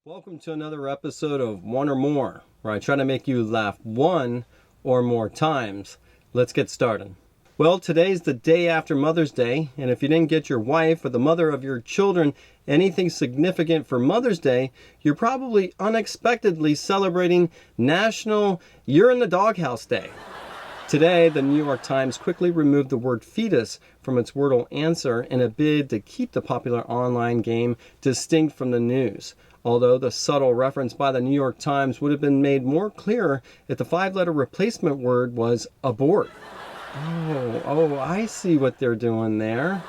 Welcome to another episode of One or More, where I try to make you laugh one or more times. Let's get started. Well, today's the day after Mother's Day, and if you didn't get your wife or the mother of your children anything significant for Mother's Day, you're probably unexpectedly celebrating National You're in the Doghouse Day. Today, the New York Times quickly removed the word fetus from its Wordle answer in a bid to keep the popular online game distinct from the news. Although the subtle reference by the New York Times would have been made more clear if the five-letter replacement word was abort. Oh, I see what they're doing there.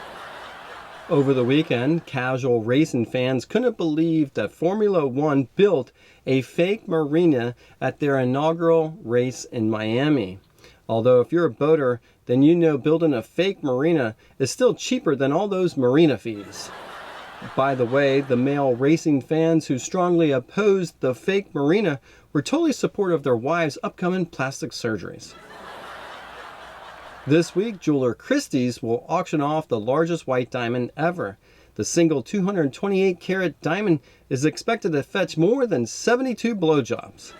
Over the weekend, casual racing fans couldn't believe that Formula One built a fake marina at their inaugural race in Miami. Although if you're a boater, then you know building a fake marina is still cheaper than all those marina fees. By the way, the male racing fans who strongly opposed the fake marina were totally supportive of their wives' upcoming plastic surgeries. This week, jeweler Christie's will auction off the largest white diamond ever. The single 228-carat diamond is expected to fetch more than 72 blowjobs.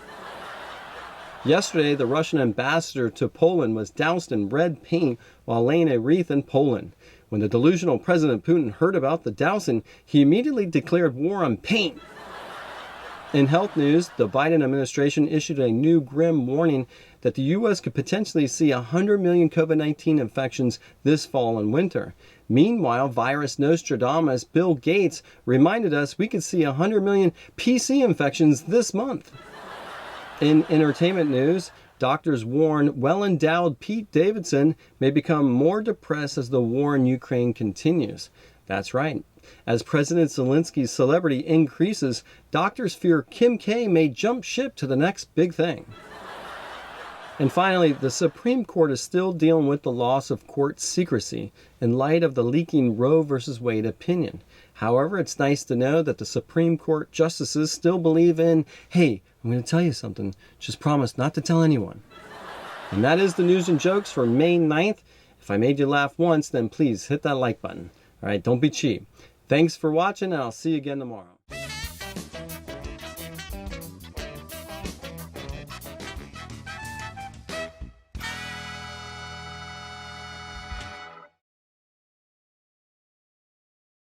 Yesterday, the Russian ambassador to Poland was doused in red paint while laying a wreath in Poland. When the delusional President Putin heard about the dousing, he immediately declared war on paint. In health news, the Biden administration issued a new grim warning that the U.S. could potentially see 100 million COVID-19 infections this fall and winter. Meanwhile, virus Nostradamus Bill Gates reminded us we could see 100 million PC infections this month. In entertainment news, doctors warn well-endowed Pete Davidson may become more depressed as the war in Ukraine continues. That's right. As President Zelensky's celebrity increases, doctors fear Kim K may jump ship to the next big thing. And finally, the Supreme Court is still dealing with the loss of court secrecy in light of the leaking Roe v. Wade opinion. However, it's nice to know that the Supreme Court justices still believe in, hey, I'm going to tell you something, just promise not to tell anyone. And that is the news and jokes for May 9th. If I made you laugh once, then please hit that like button. All right, don't be cheap. Thanks for watching, and I'll see you again tomorrow.